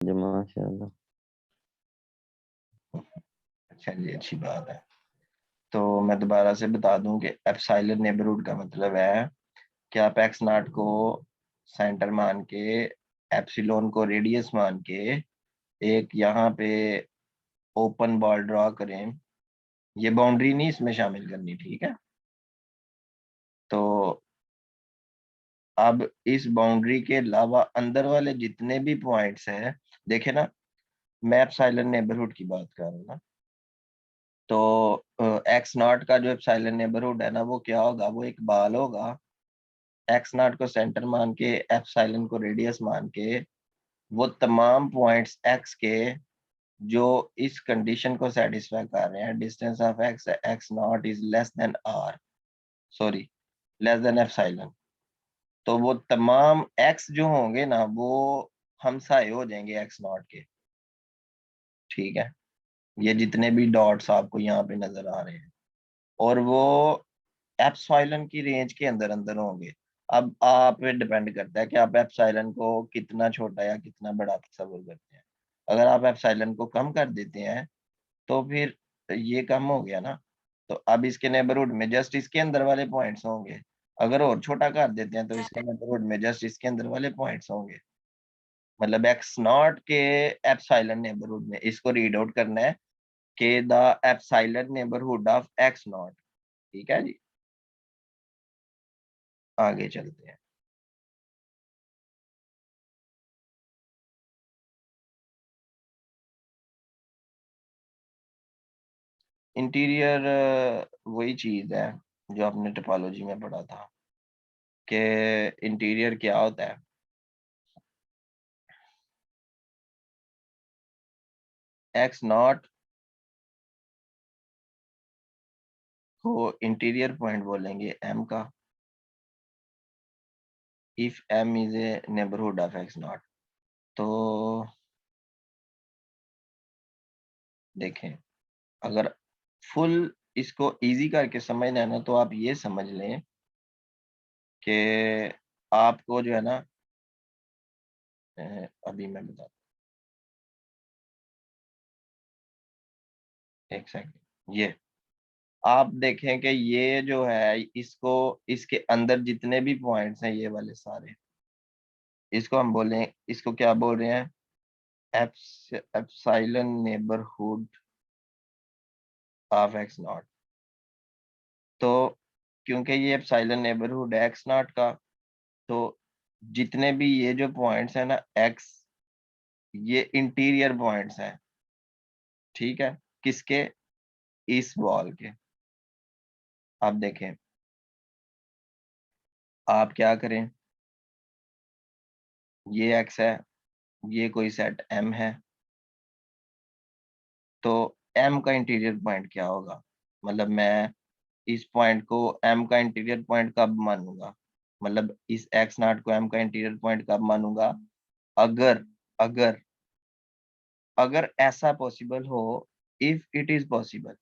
जी माशाल्लाह। अच्छा जी, अच्छी बात है। तो मैं दोबारा से बता दूं कि एप्सिलॉन नेबरहुड का मतलब है कि आप एक्स नॉट को सेंटर मान के, एप्सिलॉन को रेडियस मान के एक यहाँ पे ओपन बॉल ड्रॉ करें। ये बाउंड्री नहीं इसमें शामिल करनी, ठीक है। तो अब इस बाउंड्री के अलावा अंदर वाले जितने भी पॉइंट्स हैं, देखे ना, मैं एप्सिलॉन नेबरहुड की बात कर रहा हूँ ना। तो एक्स नॉट का जो एप्सिलॉन नेबरहुड है ना, वो क्या होगा, वो एक बाल होगा। एक्स नॉट को सेंटर मान के, एप्सिलॉन को रेडियस मान के, वो तमाम पॉइंट्स एक्स के जो इस कंडीशन को सेटिस्फाई कर रहे हैं, distance of X X nought is less than R, sorry less than epsilon. तो वो तमाम एक्स जो होंगे ना, वो हमसाए हो जाएंगे एक्स नॉट के, ठीक है। ये जितने भी डॉट्स आपको यहाँ पे नजर आ रहे हैं, और वो एप्सिलॉन की रेंज के अंदर अंदर होंगे। अब आप पे डिपेंड करता है कि आप एप्सिलॉन को कितना छोटा या कितना बड़ा तस्वीर करते हैं। अगर आप एप्सिलॉन को कम कर देते हैं तो फिर ये कम हो गया ना। तो अब इसके नेबरहुड में जस्ट इसके अंदर वाले पॉइंट्स होंगे। अगर और छोटा कर देते हैं तो इसके नेबरहुड में जस्ट इसके अंदर वाले पॉइंट्स होंगे। मतलब एक्स नॉट के एप्सिलॉन नेबरहुड में इसको रीड आउट करना है कि the epsilon neighbourhood of X not, ठीक है जी। आगे चलते हैं। इंटीरियर वही चीज है जो आपने टोपोलॉजी में पढ़ा था कि इंटीरियर क्या होता है। एक्स नॉट को इंटीरियर पॉइंट बोलेंगे एम का, if M is a neighbourhood of X nought. तो देखें, अगर फुल इसको इजी करके समझना है ना, तो आप ये समझ लें कि आपको जो है ना, अभी मैं बताता हूँ, एक सेकंड। ये आप देखें कि ये जो है, इसको, इसके अंदर जितने भी पॉइंट्स हैं ये वाले सारे, इसको हम बोलें, इसको क्या बोल रहे हैं, epsilon neighbourhood of X nought. तो क्योंकि ये एप्सिलॉन नेबरहुड है एक्स नॉट का, तो जितने भी ये जो पॉइंट्स हैं ना एक्स, ये इंटीरियर पॉइंट्स हैं, ठीक है, किसके, इस बॉल के। आप देखें, आप क्या करें, ये एक्स है, ये कोई सेट एम है, तो एम का इंटीरियर पॉइंट क्या होगा। मतलब मैं इस पॉइंट को एम का इंटीरियर पॉइंट कब मानूंगा, मतलब इस एक्स नॉट को एम का इंटीरियर पॉइंट कब मानूंगा, अगर अगर अगर ऐसा पॉसिबल हो, if it is possible,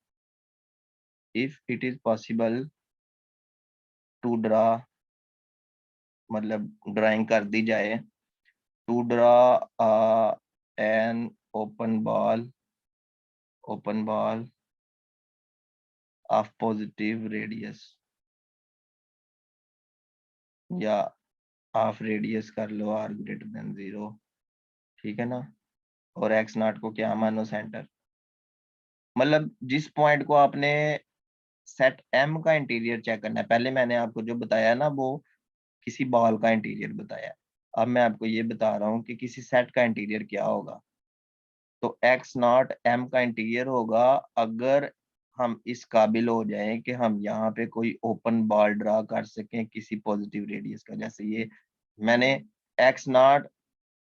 if it is possible to draw, मतलब ड्राइंग कर दी जाए, to draw an open ball of positive radius, या हाफ रेडियस कर लो आर ग्रेटर देन 0, ठीक है ना। और एक्स नॉट को क्या मानो, सेंटर। मतलब जिस पॉइंट को आपने सेट एम का इंटीरियर चेक करना है, पहले मैंने आपको जो बताया ना, वो किसी बॉल का इंटीरियर बताया। अब मैं आपको ये बता रहा हूँ कि किसी सेट का इंटीरियर क्या होगा। तो एक्स नॉट एम का इंटीरियर होगा अगर हम इस काबिल हो जाएं कि हम यहाँ पे कोई ओपन बॉल ड्रा कर सकें किसी पॉजिटिव रेडियस का। जैसे ये मैंने एक्स नॉट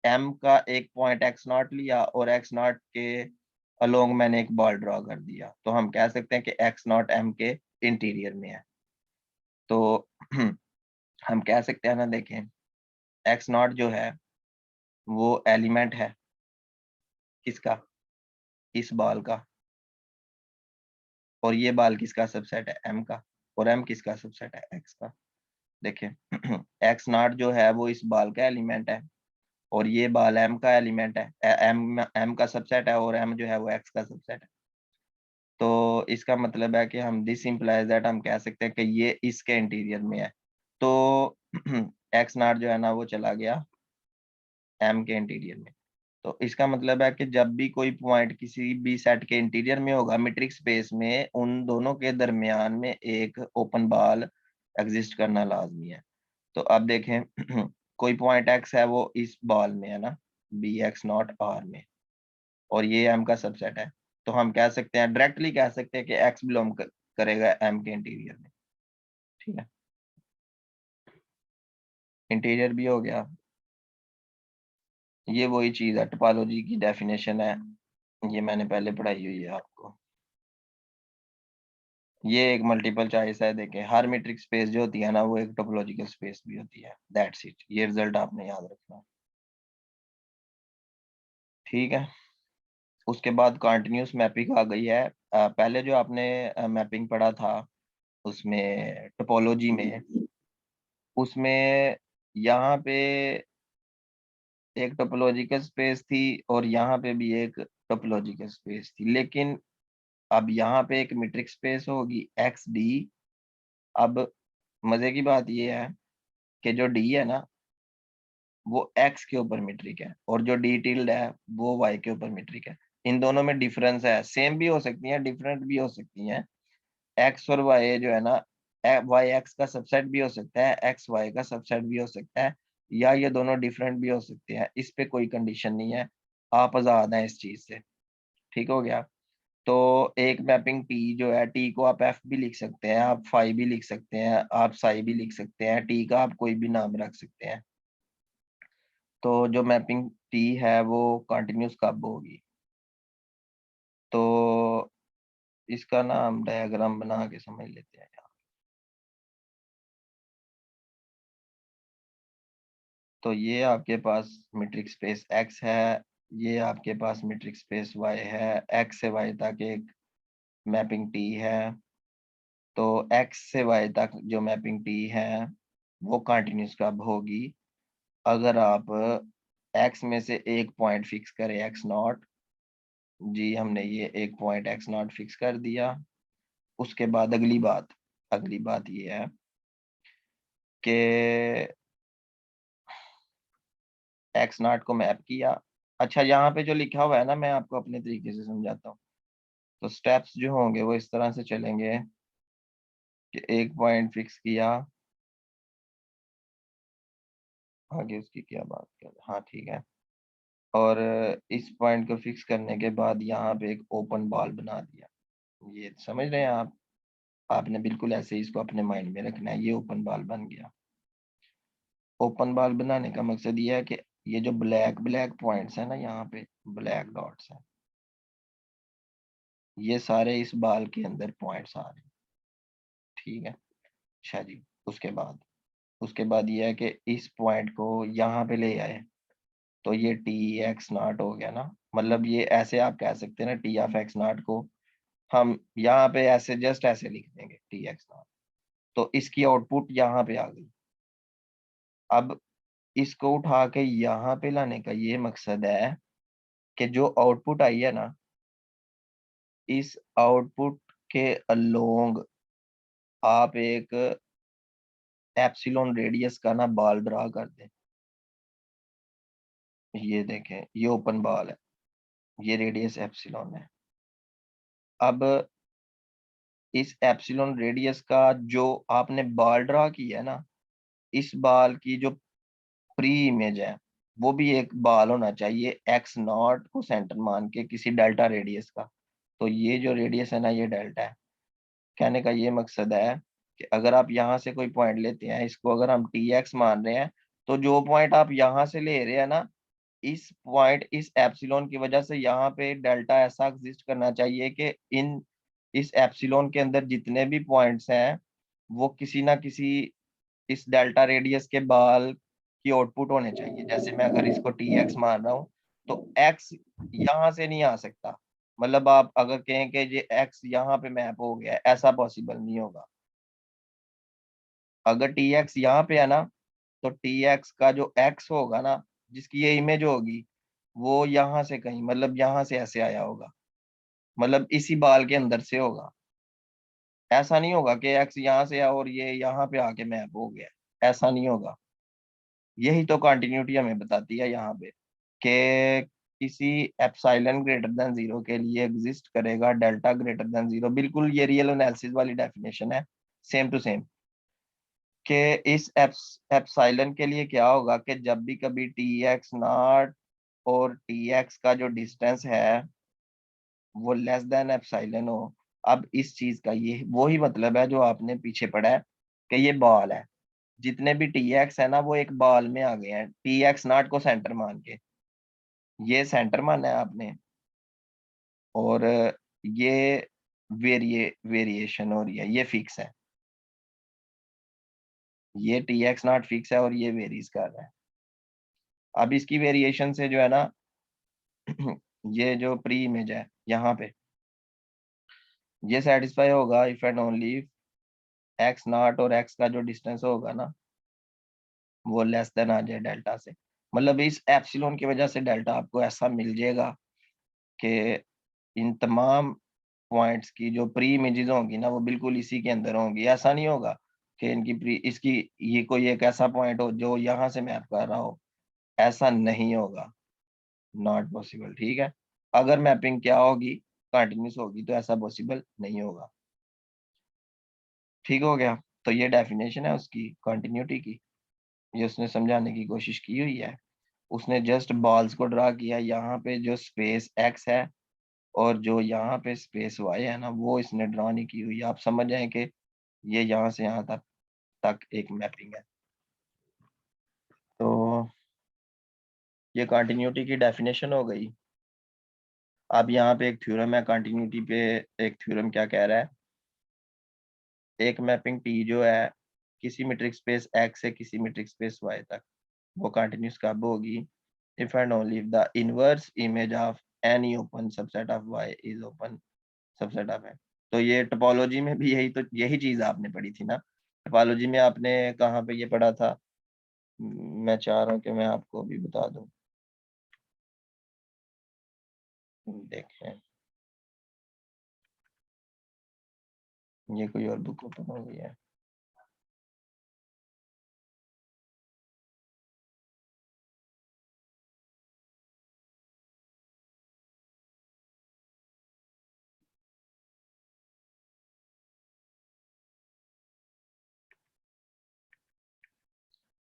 एम का एक पॉइंट एक्स नॉट लिया और एक्स नॉट के अलोंग मैंने एक बॉल ड्रॉ कर दिया, तो हम कह सकते हैं कि एक्स नॉट एम के इंटीरियर में है। तो हम कह सकते हैं ना, देखें, एक्स नॉट जो है वो एलिमेंट है किसका, इस बॉल का, और ये बॉल किसका सबसेट है, एम का, और एम किसका सबसेट है, एक्स का। देखें, एक्स नॉट जो है वो इस बॉल का एलिमेंट है, और ये बाल m का एलिमेंट है, m का सबसेट है, और m जो है वो x का सबसेट है। तो इसका मतलब है कि हम दिस इम्प्लाइज दैट हम कह सकते हैं कि ये इसके इंटीरियर में है। तो x नॉट जो है ना वो चला गया m के इंटीरियर में। तो इसका मतलब है कि जब भी कोई पॉइंट किसी भी सेट के इंटीरियर में होगा मेट्रिक स्पेस में, उन दोनों के दरमियान में एक ओपन बॉल एग्जिस्ट करना लाजमी है। तो अब देखें कोई पॉइंट x है वो इस बॉल में है ना, बी एक्स नॉट आर में, और ये m का सबसेट है। तो हम कह सकते हैं, डायरेक्टली कह सकते हैं कि x बिलोंग करेगा m के इंटीरियर में। ठीक है, इंटीरियर भी हो गया। ये वही चीज है, टोपोलॉजी की डेफिनेशन है, ये मैंने पहले पढ़ाई हुई है आपको। ये एक मल्टीपल चॉइस है, देखें हर मीट्रिक स्पेस जो होती है ना वो एक टोपोलॉजिकल स्पेस भी होती है। दैट्स इट, ये रिजल्ट आपने याद रखना। ठीक है, उसके बाद कंटिन्यूस मैपिंग आ गई है। पहले जो आपने मैपिंग पढ़ा था उसमें टोपोलॉजी में, उसमें यहाँ पे एक टोपोलॉजिकल स्पेस थी और यहाँ पे भी एक टोपोलॉजिकल स्पेस थी, लेकिन अब यहाँ पे एक मीट्रिक स्पेस होगी एक्स डी। अब मजे की बात ये है कि जो डी है ना वो एक्स के ऊपर मीट्रिक है, और जो डी टिल्ड है वो वाई के ऊपर मीट्रिक है। इन दोनों में डिफरेंस है, सेम भी हो सकती है, डिफरेंट भी हो सकती हैं। एक्स और वाई जो है ना, वाई एक्स का सबसेट भी हो सकता है, एक्स वाई का सबसेट भी हो सकता है, या ये दोनों डिफरेंट भी हो सकते हैं। इस पे कोई कंडीशन नहीं है, आप आजाद हैं इस चीज से। ठीक हो गया। तो एक मैपिंग टी जो है, टी को आप एफ भी लिख सकते हैं, आप फाई भी लिख सकते हैं, आप साई भी लिख सकते हैं, टी का आप कोई भी नाम रख सकते हैं। तो जो मैपिंग टी है वो कंटिन्यूस कब होगी, तो इसका ना हम डायग्राम बना के समझ लेते हैं यार। तो ये आपके पास मीट्रिक स्पेस एक्स है, ये आपके पास मीट्रिक स्पेस वाई है, एक्स से वाई तक एक मैपिंग टी है। तो एक्स से वाई तक जो मैपिंग टी है वो कंटिन्यूस कब होगी, अगर आप एक्स में से एक पॉइंट फिक्स करें एक्स नॉट। जी हमने ये एक पॉइंट एक्स नॉट फिक्स कर दिया। उसके बाद अगली बात ये है कि एक्स नॉट को मैप किया। अच्छा, यहाँ पे जो लिखा हुआ है ना मैं आपको अपने तरीके से समझाता हूँ। तो स्टेप्स जो होंगे वो इस तरह से चलेंगे कि एक पॉइंट फिक्स किया, आगे उसकी क्या बात कर, हाँ ठीक है। और इस पॉइंट को फिक्स करने के बाद यहाँ पे एक ओपन बॉल बना दिया। ये समझ रहे हैं आप, आपने बिल्कुल ऐसे ही इसको अपने माइंड में रखना है। ये ओपन बॉल बन गया। ओपन बॉल बनाने का मकसद ये है कि ये जो ब्लैक ब्लैक पॉइंट्स है ना, यहाँ पे ब्लैक डॉट्स हैं, ये सारे इस बॉल के अंदर पॉइंट्स आ रहे हैं। ठीक है, अच्छा जी। उसके बाद ये है कि इस पॉइंट को यहाँ पे ले आए, तो ये टी एक्स नॉट हो गया ना। मतलब ये ऐसे आप कह सकते हैं ना, टी ऑफ एक्स नॉट को हम यहाँ पे ऐसे जस्ट ऐसे लिख देंगे टी एक्स नॉट। तो इसकी आउटपुट यहाँ पे आ गई। अब इसको उठा के यहाँ पे लाने का ये मकसद है कि जो आउटपुट आई है ना, इस आउटपुट के अलोंग आप एक एप्सिलॉन रेडियस का ना बॉल ड्रा कर दें। ये देखें, ये ओपन बॉल है, ये रेडियस एप्सिलॉन है। अब इस एप्सिलॉन रेडियस का जो आपने बॉल ड्रा किया है ना, इस बॉल की जो प्री इमेज है वो भी एक बॉल होना चाहिए एक्स नॉट को सेंटर मान के किसी डेल्टा रेडियस का। तो ये जो रेडियस है ना ये डेल्टा है। कहने का ये मकसद है कि अगर आप यहाँ से कोई पॉइंट लेते हैं, इसको अगर हम टी एक्स मान रहे हैं, तो जो पॉइंट आप यहाँ से ले रहे हैं ना, इस पॉइंट इस एप्सिलॉन की वजह से यहाँ पे डेल्टा ऐसा एग्जिस्ट करना चाहिए कि इन इस एप्सिलॉन के अंदर जितने भी पॉइंट्स हैं वो किसी ना किसी इस डेल्टा रेडियस के बाल की आउटपुट होने चाहिए। जैसे मैं अगर इसको टी एक्स मान रहा हूँ, तो एक्स यहाँ से नहीं आ सकता। मतलब आप अगर कहें कि ये एक्स यहाँ पे मैप हो गया, ऐसा पॉसिबल नहीं होगा। अगर टी एक्स यहाँ पे है ना, तो टी एक्स का जो एक्स होगा ना जिसकी ये इमेज होगी वो यहाँ से कहीं, मतलब यहाँ से ऐसे आया होगा, मतलब इसी बाल के अंदर से होगा। ऐसा नहीं होगा कि एक्स यहाँ से है और ये यहाँ पे आके मैप हो गया, ऐसा नहीं होगा। यही तो कंटिन्यूटी हमें बताती है यहाँ पे कि किसी एप्सिलॉन ग्रेटर देन जीरो के लिए एग्जिस्ट करेगा डेल्टा ग्रेटर देन जीरो। बिल्कुल ये रियल एनालिसिस वाली डेफिनेशन है, सेम टू सेम। कि इस एप्सिलॉन के लिए क्या होगा कि जब भी कभी टी एक्स नॉट और टी एक्स का जो डिस्टेंस है वो लेस देन एप्सिलॉन हो। अब इस चीज का ये वो ही मतलब है जो आपने पीछे पढ़ा है कि ये बॉल है, जितने भी टी एक्स है ना वो एक बॉल में आ गए हैं, टी एक्स नॉट को सेंटर मान के। ये सेंटर माना है आपने, और ये वेरिएशन हो रही है, ये फिक्स है। ये टी एक्स नॉट फिक्स है और ये वेरीज कर रहा है। अब इसकी वेरिएशन से जो है ना ये जो प्री इमेज है यहाँ पे, ये सेटिस्फाई होगा if and only x not और एक्स का जो डिस्टेंस होगा ना वो लेस देन आ जाए डेल्टा से। मतलब इस एप्सिलॉन की वजह से डेल्टा आपको ऐसा मिल जाएगा कि इन तमाम पॉइंट्स की जो प्री इमेजेस होंगी ना वो बिल्कुल इसी के अंदर होंगी। ऐसा नहीं होगा कि इनकी प्री इसकी ये कोई एक ऐसा पॉइंट हो जो यहाँ से मैप कर रहा हो, ऐसा नहीं होगा, नॉट पॉसिबल। ठीक है, अगर मैपिंग क्या होगी, कंटिन्यूस होगी, तो ऐसा पॉसिबल नहीं होगा। ठीक हो गया। तो ये डेफिनेशन है उसकी कंटिन्यूटी की, ये उसने समझाने की कोशिश की हुई है। उसने जस्ट बॉल्स को ड्रा किया, यहाँ पे जो स्पेस एक्स है और जो यहाँ पे स्पेस वाई है ना वो इसने ड्रा नहीं की हुई। आप समझ जाए कि ये यहाँ से यहाँ तक एक मैपिंग है। तो ये कंटिन्यूटी की डेफिनेशन हो गई। अब यहाँ पे एक थ्योरम है कंटिन्यूटी पे। एक थ्योरम क्या कह रहा है, एक मैपिंग टी जो है किसी मीट्रिक स्पेस एक्स से किसी मीट्रिक स्पेस वाई तक, वो कंटिन्यूस कब होगी, if and only if the inverse image of any open subset of Y is open subset of X. तो ये टोपोलॉजी में भी यही चीज आपने पढ़ी थी ना। टोपोलॉजी में आपने कहाँ पे ये पढ़ा था, मैं चाह रहा हूँ कि मैं आपको भी बता दूं। देखें, ये कोई और बुक ओपन हो गई है।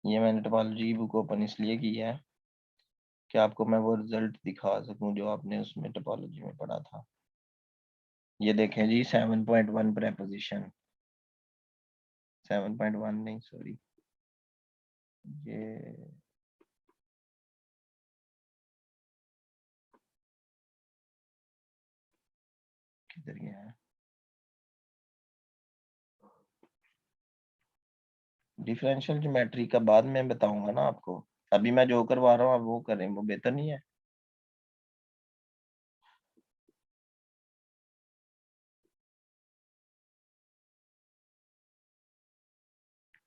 ये मैंने टोपोलॉजी की बुक ओपन इसलिए की है कि आपको मैं वो रिजल्ट दिखा सकूं जो आपने उसमें टोपोलॉजी में पढ़ा था। ये देखें जी, 7.1 प्रेपोजिशन, 7.1 नहीं सॉरी, ये किधर गया है, डिफरेंशियल ज्योमेट्री का बाद में बताऊंगा ना आपको। अभी मैं जो करवा रहा हूँ आप वो करें, वो बेहतर नहीं है।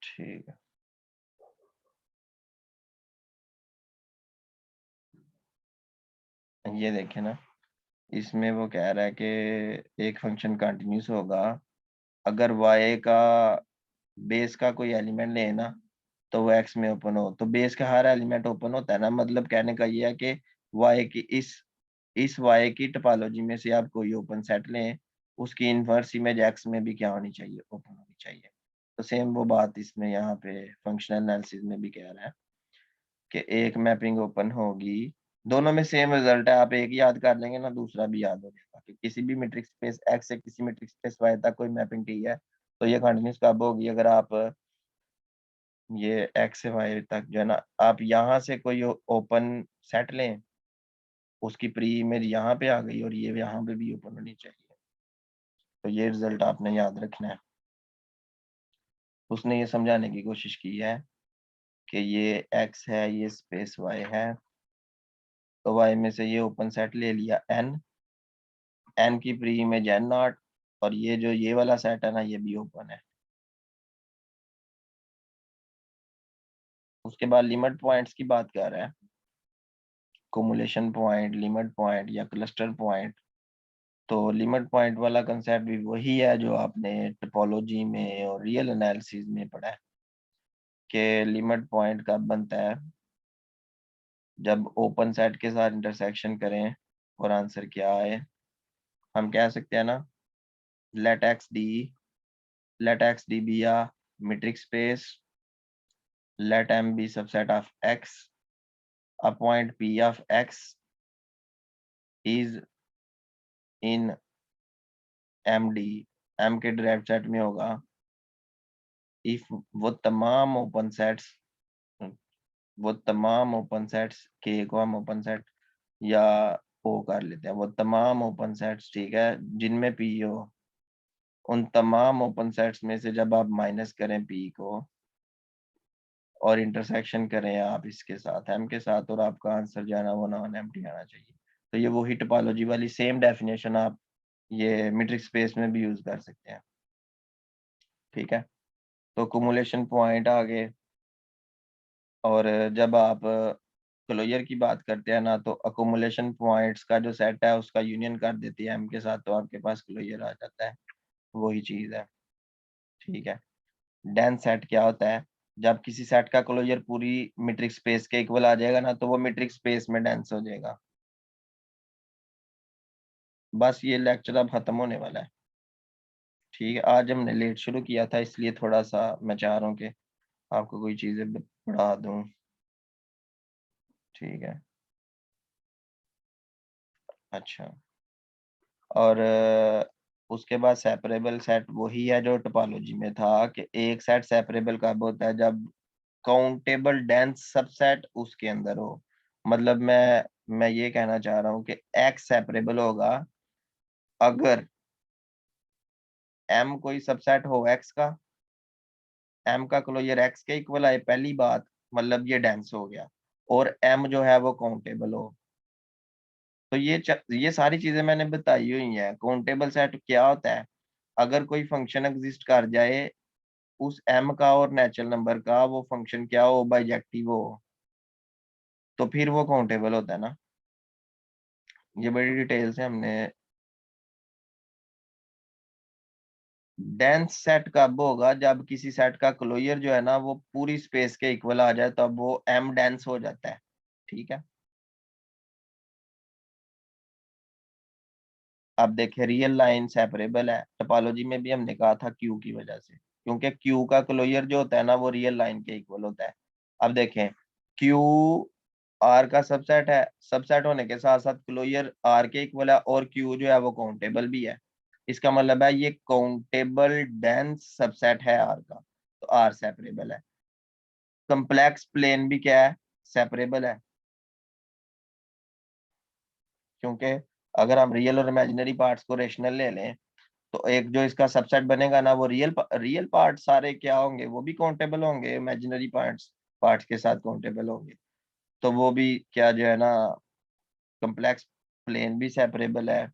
ठीक है, ये देखें ना, इसमें वो कह रहा है कि एक फंक्शन कंटिन्यूस होगा अगर y का बेस का कोई एलिमेंट ले ना तो वो x में ओपन हो। तो बेस का हर एलिमेंट ओपन होता है ना, मतलब कहने का ये है कि y की इस y की टोपोलॉजी में से आप कोई ओपन सेट लें, उसकी इनवर्स इमेज x में भी क्या होनी चाहिए, ओपन होनी चाहिए। तो सेम वो बात इसमें यहाँ पे फंक्शनल एनालिसिस में भी कह रहा है कि एक मैपिंग ओपन होगी, दोनों में सेम रिजल्ट है। आप एक याद कर लेंगे ना दूसरा भी याद हो जाएगा कि किसी भी मीट्रिक स्पेस एक्स से किसी मीट्रिक स्पेस वाई तक कोई मैपिंग टी है तो ये कंटिन्यूस कब होगी, अगर आप ये एक्स से वाई तक जो है ना आप यहाँ से कोई ओपन सेट लें, उसकी प्री इमेज यहाँ पे आ गई और ये यहाँ पे भी ओपन होनी चाहिए। तो ये रिजल्ट आपने याद रखना है। उसने ये समझाने की कोशिश की है कि ये एक्स है, ये स्पेस वाई है, तो वाई में से ये ओपन सेट ले लिया एन, एन की प्री इमेज एन नॉट, और ये जो ये वाला सेट है ना ये भी ओपन है। उसके बाद लिमिट पॉइंट्स की बात कर रहा है कुमुलेशन पॉइंट, लिमिट पॉइंट या क्लस्टर पॉइंट। तो लिमिट पॉइंट वाला कंसेप्ट भी वही है जो आपने टोपोलॉजी में और रियल एनालिसिस में पढ़ा है कि लिमिट पॉइंट कब बनता है, जब ओपन सेट के साथ इंटरसेक्शन करें और आंसर क्या आए। हम कह सकते हैं ना, let X D be a metric space, let M be subset of X, a point P of X is in MD, M के ड्राइव सेट में होगा if वो तमाम ओपन सेट्स के को हम ओपन सेट या ओ कर लेते हैं, वो तमाम ओपन सेट्स, ठीक है, जिनमें पी हो, उन तमाम ओपन सेट्स में से जब आप माइनस करें पी को और इंटरसेक्शन करें आप इसके साथ एम के साथ, और आपका आंसर जो है ना वो नॉन एम्प्टी आना चाहिए। तो ये वही टोपोलॉजी वाली सेम डेफिनेशन आप ये मीट्रिक स्पेस में भी यूज कर सकते हैं, ठीक है। तो कुमुलेशन पॉइंट आ गए, और जब आप क्लोजर की बात करते हैं ना, तो अकोमुलेशन पॉइंट्स का जो सेट है उसका यूनियन कर देती है एम के साथ, तो आपके पास क्लोजर आ जाता है, वही चीज है, ठीक है। डेंस सेट क्या होता है, जब किसी सेट का क्लोजर पूरी मीट्रिक स्पेस के इक्वल आ जाएगा ना, तो वो मीट्रिक स्पेस में डेंस हो जाएगा। बस ये लेक्चर अब खत्म होने वाला है, ठीक है। आज हमने लेट शुरू किया था, इसलिए थोड़ा सा मैं चाह रहा हूँ कि आपको कोई चीजें पढ़ा दूं, ठीक है। अच्छा, और उसके बाद सेपरेबल सेट वही है जो टोपोलॉजी में था कि एक सेट सेपरेबल कब होता है, जब काउंटेबल डेंस सबसेट उसके अंदर हो। मतलब मैं ये कहना चाह रहा हूँ कि एक्स सेपरेबल होगा अगर एम कोई सबसेट हो एक्स का, एम का क्लोजर एक्स के इक्वल आए, पहली बात, मतलब ये डेंस हो गया, और एम जो है वो काउंटेबल हो। तो ये सारी चीजें मैंने बताई हुई हैं। काउंटेबल सेट क्या होता है, अगर कोई फंक्शन एग्जिस्ट कर जाए उस एम का और नेचुरल नंबर का, वो फंक्शन क्या हो, बाइजेक्टिव हो, तो फिर वो काउंटेबल होता है ना। ये बड़ी डिटेल से हमने, डेंस सेट कब होगा, जब किसी सेट का क्लोजर जो है ना वो पूरी स्पेस के इक्वल आ जाए, तब वो एम डेंस हो जाता है, ठीक है। अब देखिए, रियल लाइन सेपरेबल है, टोपोलॉजी में भी हमने कहा था क्यू की वजह से, क्योंकि क्यू का क्लोजर जो होता है ना वो रियल लाइन के इक्वल होता है। अब देखें, क्यू आर का सबसेट है, सबसेट होने के साथ साथ क्लोजर आर के इक्वल है, और क्यू जो है वो काउंटेबल भी है। इसका मतलब है ये काउंटेबल डेंस सबसेट है आर का, तो आर सेपरेबल है। कंप्लेक्स प्लेन भी क्या है, सेपरेबल है, क्योंकि अगर हम रियल और इमेजिनरी पार्ट्स को रेशनल ले लें, तो एक जो इसका सबसेट बनेगा ना, वो रियल पार्ट सारे क्या होंगे, वो भी काउंटेबल होंगे, इमेजिनरी पार्ट्स पार्ट्स के साथ काउंटेबल होंगे, तो वो भी क्या जो है ना, कॉम्प्लेक्स प्लेन भी सेपरेबल है।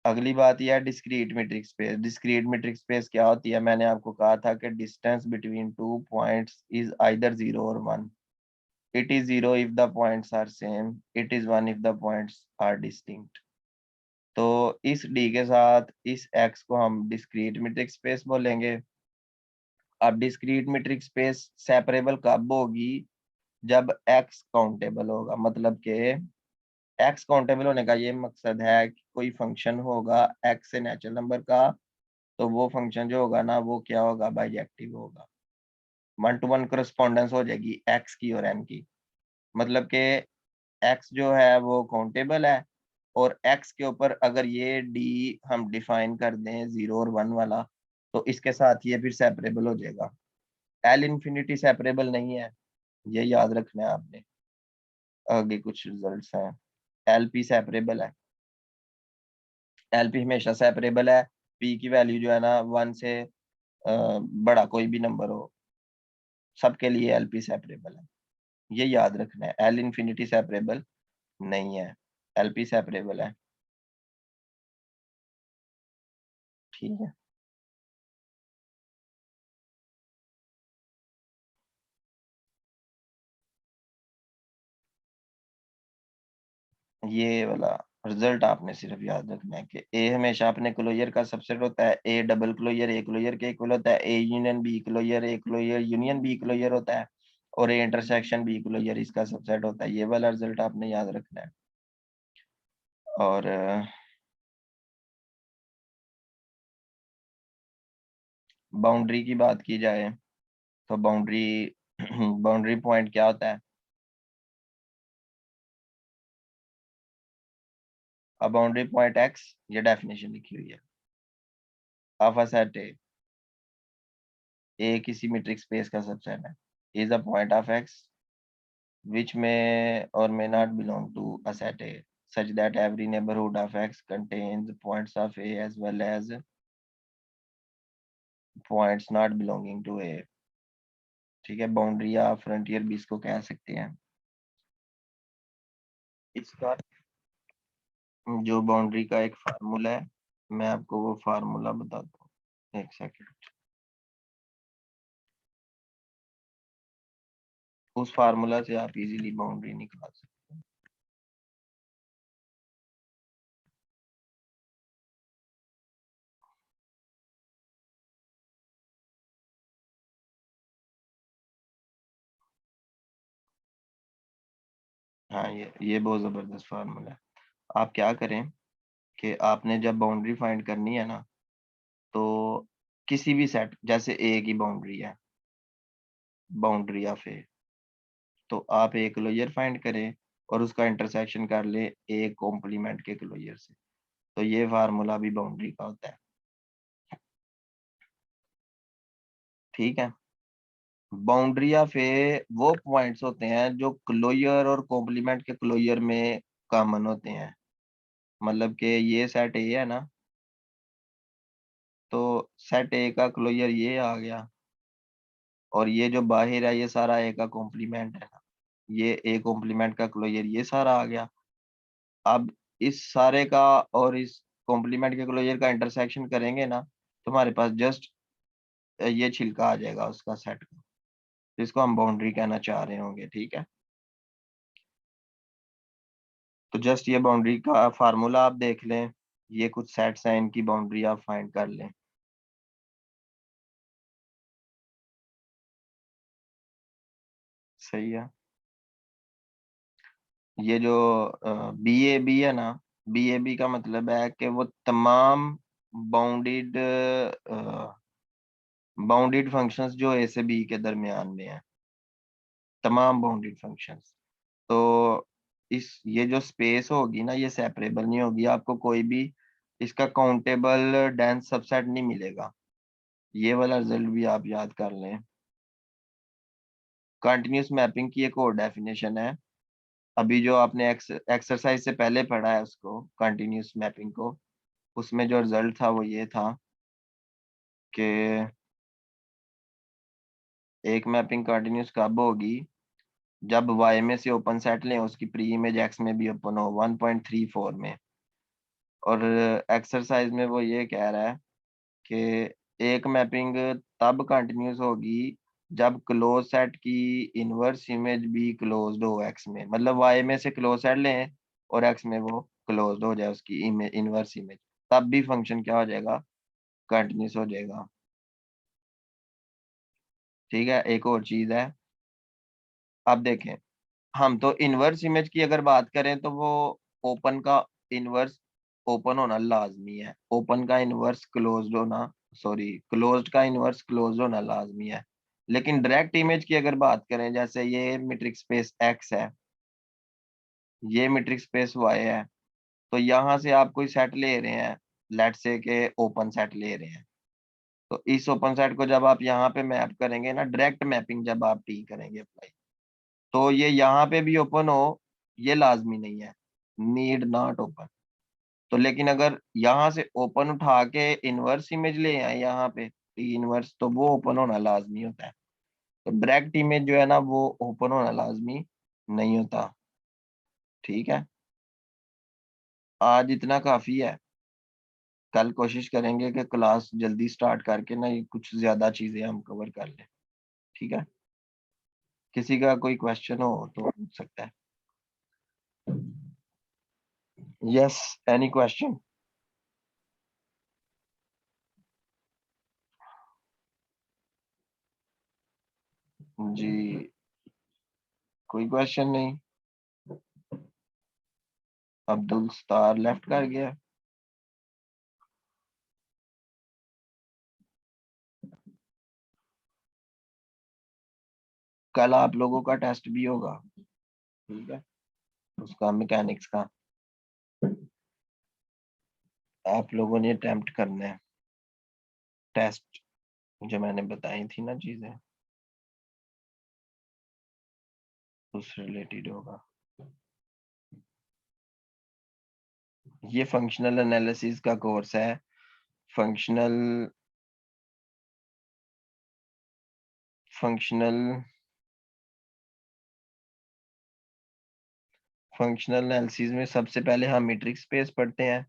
अगली बात यह है discrete metric space. Discrete metric space क्या होती है, मैंने आपको कहा था कि distance between two points is either 0 और 1। It is 0 if the points are same, it is 1 if the points are distinct। तो इस डी के साथ इस एक्स को हम डिस्क्रीट मीट्रिक स्पेस बोलेंगे। अब डिस्क्रीट मीट्रिक स्पेस सेपरेबल कब होगी, जब एक्स काउंटेबल होगा। मतलब कि एक्स काउंटेबल होने का ये मकसद है कि कोई फंक्शन होगा एक्स से नेचुरल नंबर का, तो वो फंक्शन जो होगा ना वो क्या होगा, बाइजेक्टिव होगा, 1-to-1 करस्पॉन्डेंस हो जाएगी एक्स की और एम की। मतलब कि एक्स जो है वो काउंटेबल है, और एक्स के ऊपर अगर ये डी हम डिफाइन कर दें 0 और 1 वाला, तो इसके साथ ये फिर सेपरेबल हो जाएगा। एल इंफिनिटी सेपरेबल नहीं है, ये याद रखना है आपने। आगे कुछ रिजल्ट्स हैं, एलपी सेपरेबल है, एलपी हमेशा सेपरेबल है, पी की वैल्यू जो है ना 1 से बड़ा कोई भी नंबर हो, सबके लिए एलपी सेपरेबल है, ये याद रखना है। एल इंफिनिटी सेपरेबल नहीं है, एलपी सेपरेबल है, ठीक है। ये वाला रिजल्ट आपने सिर्फ याद रखना है कि ए हमेशा अपने क्लोजर का सबसेट होता है, A double closure A closure के इक्वल होता है, A union B closure A closure union B closure होता है, और ए इंटरसेक्शन बी क्लोजर इसका सबसेट होता है। ये वाला रिजल्ट आपने याद रखना है। और बाउंड्री की बात की जाए तो बाउंड्री बाउंड्री पॉइंट क्या होता है? अब बाउंड्री पॉइंट एक्स, ये डेफिनेशन लिखी हुई है, ऑफ अ सेट ए किसी मीट्रिक स्पेस का सबसेट है, is a point of x which may or may not belong to a set A, such that every neighborhood of X contains points of A as well as points not belonging to A। ठीक है, boundary या frontier भी इसको कह सकते हैं। इसका जो बाउंड्री का एक फार्मूला है, मैं आपको वो फार्मूला बताता हूँ, एक सेकंड। उस फार्मूला से आप इजीली बाउंड्री निकाल सकते हैं। हाँ, ये बहुत जबरदस्त फार्मूला है। आप क्या करें कि आपने जब बाउंड्री फाइंड करनी है ना, तो किसी भी सेट, जैसे ए की बाउंड्री है, बाउंड्री ऑफ ए, तो आप ए क्लोजर फाइंड करें और उसका इंटरसेक्शन कर ले ए कॉम्प्लीमेंट के क्लोजर से, तो ये फार्मूला भी बाउंड्री का होता है। ठीक है, बाउंड्री ऑफ ए वो पॉइंट्स होते हैं जो क्लोजर और कॉम्प्लीमेंट के क्लोजर में कॉमन होते हैं। मतलब कि ये सेट ए है ना, तो सेट ए का क्लोजर ये आ गया, और ये जो बाहर है ये सारा ए का कॉम्प्लीमेंट है ना, ये ए कॉम्प्लीमेंट का क्लोजर ये सारा आ गया। अब इस सारे का और इस कॉम्प्लीमेंट के क्लोजर का इंटरसेक्शन करेंगे ना, तुम्हारे पास जस्ट ये छिलका आ जाएगा उसका सेट का, जिसको हम बाउंड्री कहना चाह रहे होंगे। ठीक है, तो जस्ट ये बाउंड्री का फार्मूला आप देख लें, ये कुछ सेट्स हैं, इनकी बाउंड्री आप फाइंड कर लें। सही है। ये जो बी ए बी है ना, बी ए बी का मतलब है कि वो तमाम बाउंडेड बाउंडेड फंक्शंस जो ए से बी के दरमियान में है, तमाम बाउंडेड फंक्शंस। तो इस ये जो स्पेस होगी ना, ये सेपरेबल नहीं होगी, आपको कोई भी इसका काउंटेबल डेंस सबसेट नहीं मिलेगा। ये वाला रिजल्ट भी आप याद कर लें। कंटिन्यूस मैपिंग की एक और डेफिनेशन है, अभी जो आपने एक्सरसाइज से पहले पढ़ा है उसको, कंटिन्यूस मैपिंग को, उसमें जो रिजल्ट था वो ये था कि एक मैपिंग कंटिन्यूस कब होगी, जब y में से ओपन सेट लें, उसकी प्री इमेज x में भी ओपन हो 1.34 में। और एक्सरसाइज में वो ये कह रहा है कि एक मैपिंग तब कंटिन्यूस होगी जब क्लोज सेट की इनवर्स इमेज भी क्लोज्ड हो x में, मतलब y में से क्लोज सेट लें और x में वो क्लोज्ड हो जाए उसकी इमेज, इनवर्स इमेज, तब भी फंक्शन क्या हो जाएगा, कंटिन्यूस हो जाएगा। ठीक है, एक और चीज है, अब देखें, हम तो इनवर्स इमेज की अगर बात करें तो वो ओपन का इनवर्स ओपन होना लाजमी है, ओपन का इनवर्स क्लोज्ड होना, सॉरी क्लोज्ड का इनवर्स क्लोज्ड होना लाजमी है। लेकिन डायरेक्ट इमेज की अगर बात करें, जैसे ये मीट्रिक स्पेस एक्स है, ये मीट्रिक स्पेस वाई है, तो यहाँ से आप कोई सेट ले रहे हैं, लेट से के ओपन सेट ले रहे हैं, तो इस ओपन सेट को जब आप यहाँ पे मैप करेंगे ना, डायरेक्ट मैपिंग जब आप टी करेंगे अप्लाई, तो ये यहाँ पे भी ओपन हो, ये लाजमी नहीं है, नीड नॉट ओपन। तो लेकिन अगर यहाँ से ओपन उठा के इनवर्स इमेज ले आए यहाँ पे टी इनवर्स, तो वो ओपन होना लाजमी होता है। तो डायरेक्ट इमेज जो है ना, वो ओपन होना लाजमी नहीं होता। ठीक है, आज इतना काफी है, कल कोशिश करेंगे कि क्लास जल्दी स्टार्ट करके ना ये कुछ ज्यादा चीजें हम कवर कर लें। ठीक है, किसी का कोई क्वेश्चन हो तो पूछ सकता है। Yes, any question? जी, कोई क्वेश्चन नहीं। अब्दुल सत्तार लेफ्ट कर गया। कल आप लोगों का टेस्ट भी होगा, ठीक है, उसका मैकेनिक्स का। आप लोगों ने अटेम्प्ट करना है टेस्ट, जो मैंने बताई थी ना चीजें, उससे रिलेटेड होगा। ये फंक्शनल एनालिसिस का कोर्स है। फंक्शनल फंक्शनल फंक्शनल एनालिसिस में सबसे पहले हम मीट्रिक स्पेस पढ़ते हैं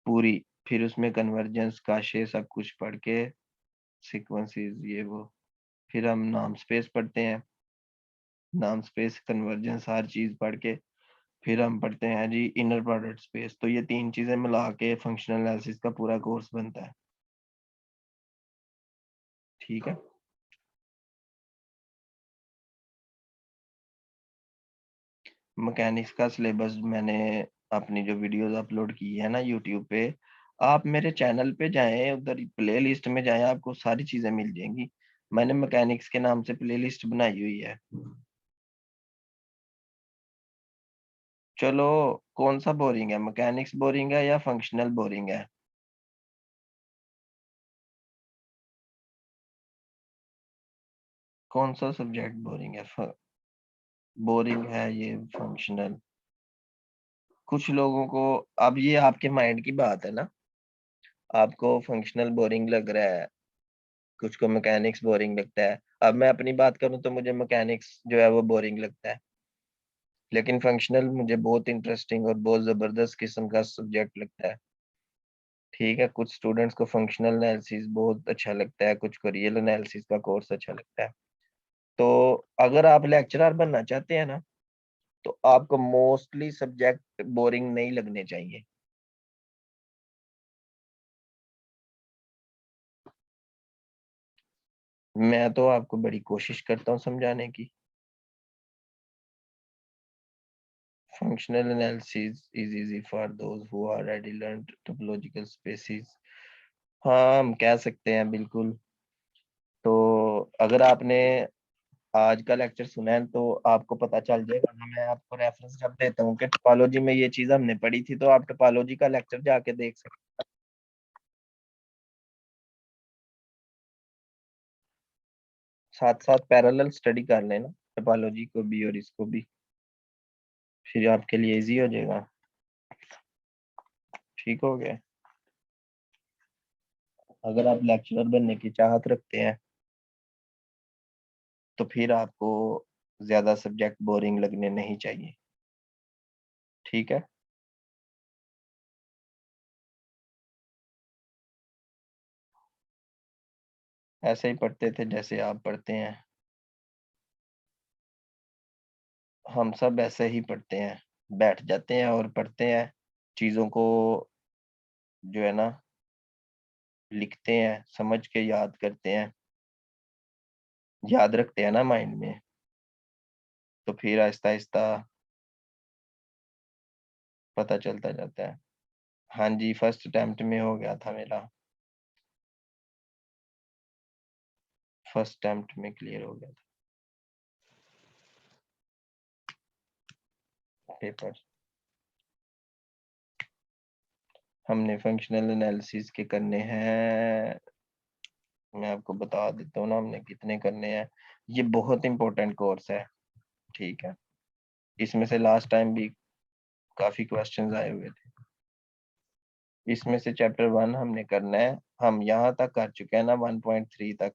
पूरी, फिर उसमें कन्वर्जेंस काशे सब कुछ पढ़ के, सीक्वेंसेस ये वो, फिर हम नाम स्पेस पढ़ते हैं, नाम स्पेस कन्वर्जेंस हर चीज पढ़ के, फिर हम पढ़ते हैं जी इनर प्रोडक्ट स्पेस। तो ये तीन चीजें मिला के फंक्शनल एनालिसिस का पूरा कोर्स बनता है, ठीक है। मैकेनिक्स का सिलेबस मैंने अपनी जो वीडियोस अपलोड की है ना यूट्यूब पे, आप मेरे चैनल पे जाएं, उधर प्ले लिस्ट में जाएं, आपको सारी चीजें मिल जाएंगी। मैंने मैकेनिक्स के नाम से प्ले लिस्ट बनाई हुई है। चलो, कौन सा बोरिंग है, मैकेनिक्स बोरिंग है या फंक्शनल बोरिंग है? कौन सा सब्जेक्ट बोरिंग है? बोरिंग है ये फंक्शनल। कुछ लोगों को, अब ये आपके माइंड की बात है ना, आपको फंक्शनल बोरिंग लग रहा है, कुछ को मैकेनिक्स बोरिंग लगता है। अब मैं अपनी बात करूं तो मुझे मैकेनिक्स जो है वो बोरिंग लगता है, लेकिन फंक्शनल मुझे बहुत इंटरेस्टिंग और बहुत जबरदस्त किस्म का सब्जेक्ट लगता है, ठीक है। कुछ स्टूडेंट्स को फंक्शनल एनालिसिस बहुत अच्छा लगता है, कुछ को रियल एनालिसिस का कोर्स अच्छा लगता है। तो अगर आप लेक्चरर बनना चाहते हैं ना, तो आपको मोस्टली सब्जेक्ट बोरिंग नहीं लगने चाहिए। मैं तो आपको बड़ी कोशिश करता हूँ समझाने की। Functional analysis is easy for those who already learned topological spaces। हाँ, हम कह सकते हैं बिल्कुल। तो अगर आपने आज का लेक्चर सुना है तो आपको पता चल जाएगा ना, मैं आपको रेफरेंस जब देता हूँ कि टोपोलॉजी में ये चीज हमने पढ़ी थी, तो आप टोपोलॉजी का लेक्चर जाके देख सकते हैं। साथ साथ पैरेलल स्टडी कर लेना टोपोलॉजी को भी और इसको भी, फिर आपके लिए इजी हो जाएगा। ठीक हो गया। अगर आप लेक्चरर बनने की चाहत रखते हैं तो फिर आपको ज्यादा सब्जेक्ट बोरिंग लगने नहीं चाहिए, ठीक है। ऐसे ही पढ़ते थे जैसे आप पढ़ते हैं, हम सब ऐसे ही पढ़ते हैं, बैठ जाते हैं और पढ़ते हैं, चीजों को जो है ना लिखते हैं, समझ के याद करते हैं, याद रखते हैं ना माइंड में, तो फिर आहिस्ता आहिस्ता पता चलता जाता है। हाँ जी, फर्स्ट अटेम्प्ट में हो गया था मेरा, फर्स्ट अटेम्प्ट में क्लियर हो गया था पेपर। हमने फंक्शनल एनालिसिस के करने हैं, मैं आपको बता देता हूँ ना हमने कितने करने हैं। ये बहुत इंपॉर्टेंट कोर्स है, ठीक है। इसमें से लास्ट टाइम भी काफी क्वेश्चंस आए हुए थे। इसमें से चैप्टर 1 हमने करना है, हम यहाँ तक कर चुके हैं ना 1.3 तक,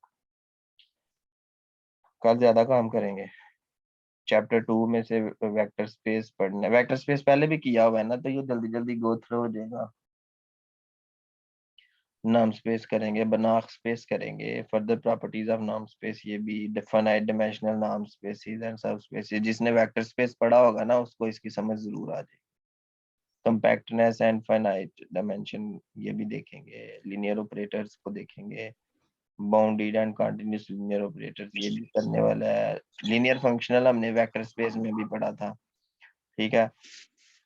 कल ज्यादा काम करेंगे। चैप्टर 2 में से वेक्टर स्पेस पढ़ना है, वेक्टर स्पेस पहले भी किया हुआ है ना, तो ये जल्दी जल्दी गो थ्रू हो जाएगा। नाम स्पेस करेंगे, बनाख स्पेस करेंगे, फर्दर प्रॉपर्टीज ऑफ नाम स्पेस, ये भी डिफाइनाइट डायमेंशनल नाम स्पेसेस एंड सब स्पेसेस। जिसने वेक्टर स्पेस पढ़ा होगा ना उसको इसकी समझ जरूर आ जाएगी। कंपैक्टनेस एंड फाइनाइट डायमेंशन ये भी देखेंगे, लीनियर ऑपरेटर्स को देखेंगे, bounded and continuous linear operators ये भी करने वाला है। लीनियर फंक्शनल हमने वेक्टर स्पेस में भी पढ़ा था, ठीक है।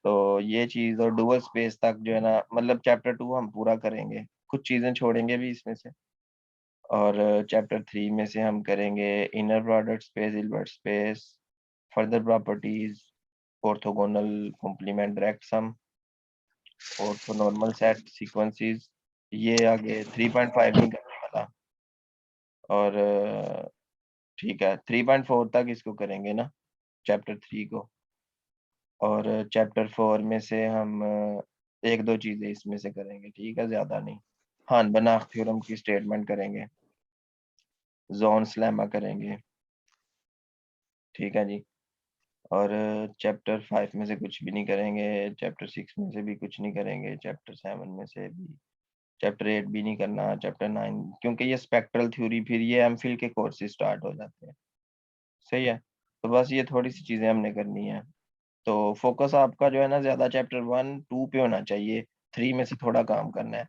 तो ये चीज और डुअल स्पेस तक जो है ना, मतलब चैप्टर 2 हम पूरा करेंगे, कुछ चीजें छोड़ेंगे भी इसमें से। और चैप्टर 3 में से हम करेंगे inner product space, Hilbert space, further properties, orthogonal complement, direct sum, orthonormal set sequences. ये आगे 3.5 नहीं करने वाला। और ठीक है, 3.4 तक इसको करेंगे ना, चैप्टर 3 को। और चैप्टर 4 में से हम एक दो चीजें इसमें से करेंगे, ठीक है, ज्यादा नहीं। हाँ, बनाफ थ्योरम की स्टेटमेंट करेंगे, जोन्स लेमा करेंगे, ठीक है जी। और चैप्टर 5 में से कुछ भी नहीं करेंगे, चैप्टर 6 में से भी कुछ नहीं करेंगे, चैप्टर 7 में से भी, चैप्टर 8 भी नहीं करना, चैप्टर 9, क्योंकि ये स्पेक्ट्रल थ्योरी फिर ये एमफिल के कोर्सेज स्टार्ट हो जाते हैं, सही है। तो बस ये थोड़ी सी चीजें हमने करनी है। तो फोकस आपका जो है ना ज्यादा चैप्टर 1 2 पे होना चाहिए, 3 में से थोड़ा काम करना है।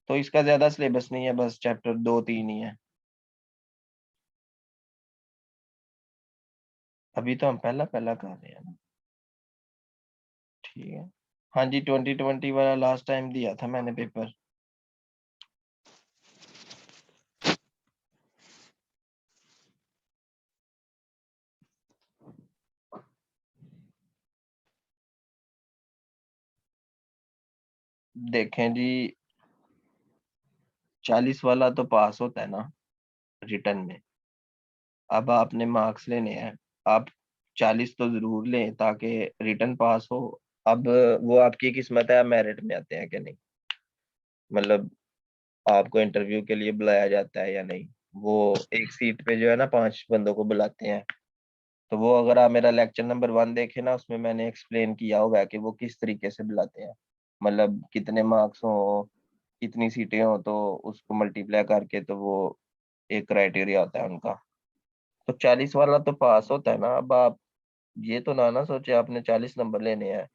तो इसका ज्यादा सिलेबस नहीं है, बस चैप्टर 2 3 ही है। अभी तो हम पहला पहला कर रहे हैं ना, ठीक है। हाँ जी, 2020 वाला लास्ट टाइम दिया था मैंने पेपर। देखें जी, 40 वाला तो पास होता है ना रिटर्न में। अब आपने मार्क्स लेने हैं, आप 40 तो जरूर लें ताकि रिटर्न पास हो। अब वो आपकी किस्मत है, मेरिट में आते हैं कि नहीं, मतलब आपको इंटरव्यू के लिए बुलाया जाता है या नहीं। वो एक सीट पे जो है ना 5 बंदों को बुलाते हैं। तो वो अगर आप मेरा लेक्चर नंबर 1 देखे ना, उसमें मैंने एक्सप्लेन किया होगा कि वो किस तरीके से बुलाते हैं, मतलब कितने मार्क्स हो, कितनी सीटें हो, तो उसको मल्टीप्लाई करके तो वो एक क्राइटेरिया होता है उनका। तो 40 वाला तो पास होता है ना। अब आप ये तो ना ना सोचे आपने 40 नंबर लेने हैं,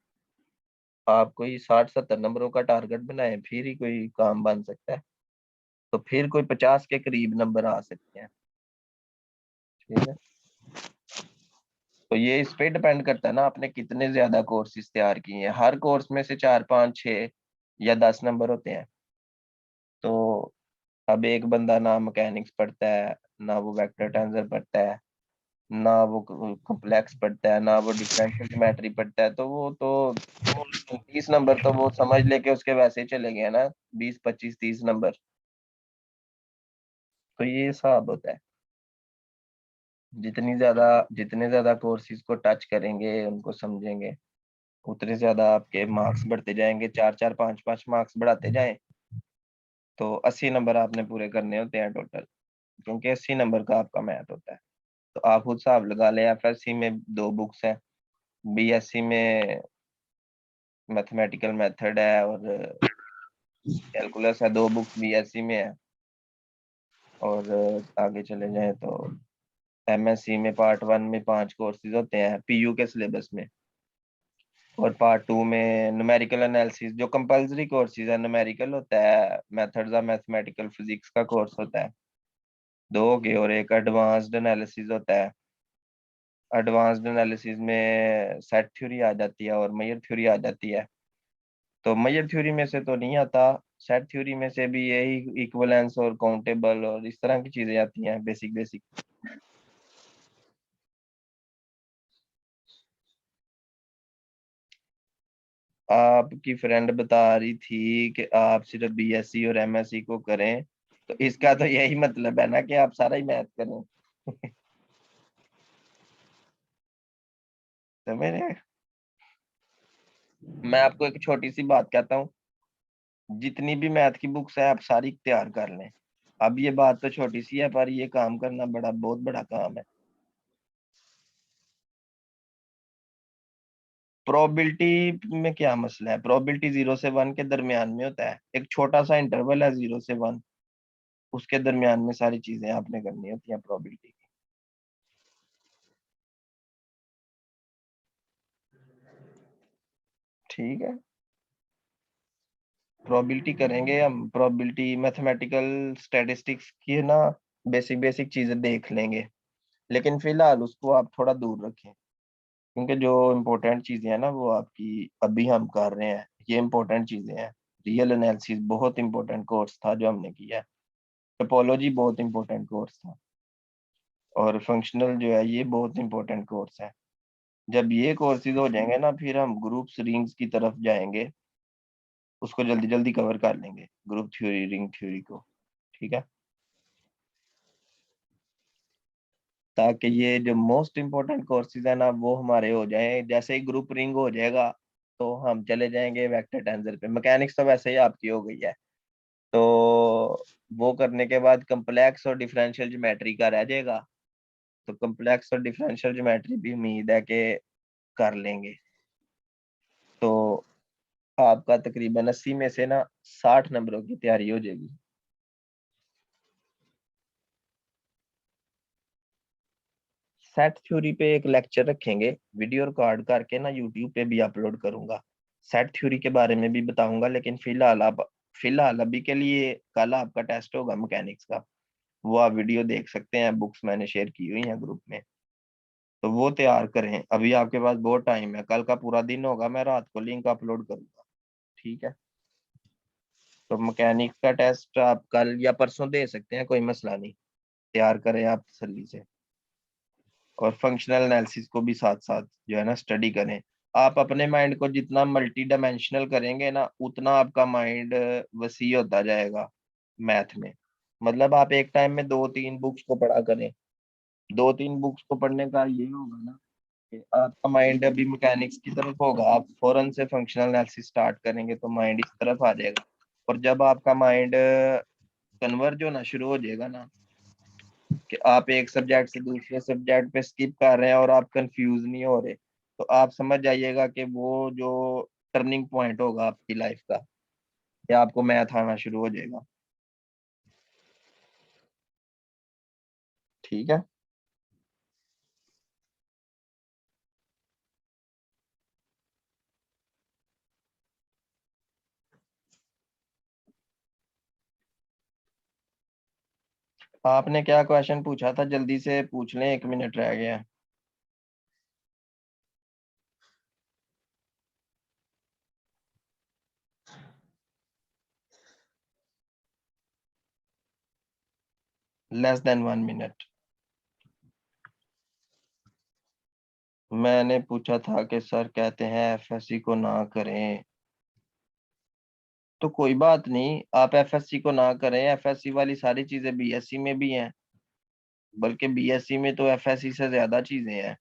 आप कोई 60 70 नंबरों का टारगेट बनाए फिर ही कोई काम बन सकता है। तो फिर कोई 50 के करीब नंबर आ सकते हैं, ठीक है। तो ये इस पे डिपेंड करता है ना आपने कितने ज्यादा कोर्सेज तैयार किए हैं। हर कोर्स में से 4 5 6 या 10 नंबर होते हैं। तो अब एक बंदा ना मैकेनिक्स पढ़ता है, ना वो वेक्टर टेंसर पढ़ता है, ना वो कॉम्प्लेक्स पढ़ता है, ना वो डिफरेंशियल ज्योमेट्री पढ़ता है, तो वो तो 30 नंबर तो वो समझ लेके उसके वैसे ही चले गए ना, 20 25 30 नंबर। तो ये हिसाब होता है। जितने ज्यादा कोर्सेज को टच करेंगे, उनको समझेंगे, उतने ज्यादा आपके मार्क्स बढ़ते जाएंगे। 4 4 5 5 मार्क्स बढ़ाते जाएं तो 80 नंबर आपने पूरे करने होते हैं टोटल, क्योंकि 80 नंबर का आपका मैथ होता है। तो आप खुद हिसाब लगा ले, एफएससी में 2 बुक्स है, बीएससी में मैथमेटिकल मेथड है और कैलकुलस है, 2 बुक्स बीएससी में है। और आगे चले जाएं तो एमएससी में पार्ट 1 में 5 कोर्सेज होते हैं पीयू के सिलेबस में। और पार्ट 2 में न्यूमेरिकल एनालिसिस, जो कंपलसरी कोर्सेज है, न्यूमेरिकल होता है, मेथड्स ऑफ मैथमेटिकल फिजिक्स का कोर्स होता है 2 के। और एक एडवांस्ड एनालिसिस होता है। एडवांस्ड एनालिसिस में सेट थ्योरी आ जाती है और मेजर थ्योरी आ जाती है। तो मेजर थ्योरी में से तो नहीं आता, सेट थ्योरी में से भी यही इक्विवेलेंस और काउंटेबल और इस तरह की चीजें आती हैं, बेसिक बेसिक। आपकी फ्रेंड बता रही थी कि आप सिर्फ बीएससी और एमएससी को करें, तो इसका तो यही मतलब है ना कि आप सारा ही मैथ करें। तो मैं आपको एक छोटी सी बात कहता हूँ, जितनी भी मैथ की बुक्स है आप सारी तैयार कर लें। अब ये बात तो छोटी सी है, पर ये काम करना बहुत बड़ा काम है। प्रोबेबिलिटी में क्या मसला है, प्रोबेबिलिटी 0 से 1 के दरमियान में होता है, एक छोटा सा इंटरवल है 0 से 1, उसके दरमियान में सारी चीजें आपने करनी होती हैं प्रोबेबिलिटी की, ठीक है। प्रोबेबिलिटी करेंगे हम, प्रोबेबिलिटी मैथमेटिकल स्टैटिस्टिक्स की है ना, बेसिक बेसिक चीजें देख लेंगे, लेकिन फिलहाल उसको आप थोड़ा दूर रखें, क्योंकि जो इम्पोर्टेंट चीजें हैं ना वो आपकी अभी हम कर रहे हैं, ये इम्पोर्टेंट चीजें हैं। रियल एनालिसिस बहुत इंपॉर्टेंट कोर्स था जो हमने किया है, टोपोलॉजी बहुत इंपॉर्टेंट कोर्स था, और फंक्शनल जो है ये बहुत इंपॉर्टेंट कोर्स है। जब ये कोर्सेज हो जाएंगे ना, फिर हम ग्रुप्स रिंग्स की तरफ जाएंगे, उसको जल्दी जल्दी कवर कर लेंगे, ग्रुप थ्योरी रिंग थ्योरी को। ठीक है, ताकि ये जो मोस्ट इम्पोर्टेंट कोर्सेज है ना वो हमारे हो जाए। जैसे ही ग्रुप रिंग हो जाएगा तो हम चले जाएंगे वेक्टर टेंसर पे। मैकेनिक्स तो वैसे ही आपकी हो गई है, तो वो करने के बाद कम्प्लेक्स और डिफरेंशियल ज्योमेट्री का रह जाएगा। तो कम्प्लेक्स और डिफरेंशियल ज्योमेट्री भी उम्मीद है कि कर लेंगे। तो आपका तकरीबन 80 में से ना 60 नंबरों की तैयारी हो जाएगी। सेट थ्योरी पे एक लेक्चर रखेंगे, वीडियो रिकॉर्ड करके ना यूट्यूब पे भी अपलोड करूंगा। सेट थ्योरी के बारे में भी बताऊंगा, लेकिन फिलहाल अभी के लिए कल आपका टेस्ट होगा मैकेनिक्स का, वो आप वीडियो देख सकते हैं, बुक्स मैंने शेयर की हुई हैं ग्रुप में, तो वो तैयार करें। अभी आपके पास बहुत टाइम है, कल का पूरा दिन होगा, मैं रात को लिंक अपलोड करूंगा। ठीक है, तो मैकेनिक्स का टेस्ट आप कल या परसों दे सकते हैं, कोई मसला नहीं, तैयार करें आप तसल्ली से। और फंक्शनल एनालिसिस को भी साथ साथ जो है ना स्टडी करें। आप अपने माइंड को जितना मल्टी डायमेंशनल करेंगे ना, उतना आपका माइंड वसी होता जाएगा मैथ में। मतलब आप एक टाइम में दो तीन बुक्स को पढ़ा करें। दो तीन बुक्स को पढ़ने का ये होगा ना कि आपका माइंड अभी मैकेनिक्स की तरफ होगा, आप फौरन से फंक्शनल एनालिसिस स्टार्ट करेंगे तो माइंड इस तरफ आ जाएगा। और जब आपका माइंड कन्वर्ज होना शुरू हो जाएगा ना, कि आप एक सब्जेक्ट से दूसरे सब्जेक्ट पे स्किप कर रहे हैं और आप कंफ्यूज नहीं हो रहे, तो आप समझ जाइएगा कि वो जो टर्निंग पॉइंट होगा आपकी लाइफ का, कि आपको मैथ आना शुरू हो जाएगा। ठीक है, आपने क्या क्वेश्चन पूछा था, जल्दी से पूछ लें, 1 मिनट रह गया है। Less than 1 minute. मैंने पूछा था कि सर कहते हैं एफएससी को ना करें, तो कोई बात नहीं, आप एफएससी को ना करें, एफएससी वाली सारी चीजें बीएससी में भी हैं, बल्कि बीएससी में तो एफएससी से ज्यादा चीजें हैं।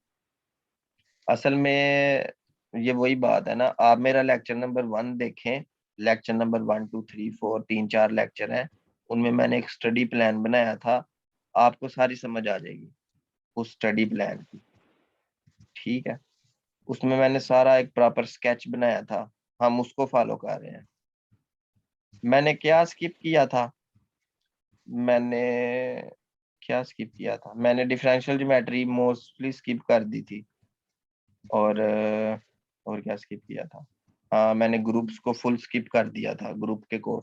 असल में ये वही बात है ना, आप मेरा लेक्चर नंबर 1 देखें, लेक्चर नंबर 1 2 3 4 3 4 लेक्चर हैं, उनमें मैंने एक स्टडी प्लान बनाया था, आपको सारी समझ आ जाएगी उस स्टडी प्लान की। ठीक है, उसमें मैंने सारा एक प्रॉपर स्केच बनाया था, हम उसको फॉलो कर रहे हैं। मैंने क्या स्किप किया था, मैंने क्या स्किप किया था, मैंने डिफरेंशियल ज्योमेट्री मोस्टली स्किप कर दी थी। और क्या स्किप किया था, हाँ मैंने ग्रुप्स को फुल स्किप कर दिया था, ग्रुप के कोर्स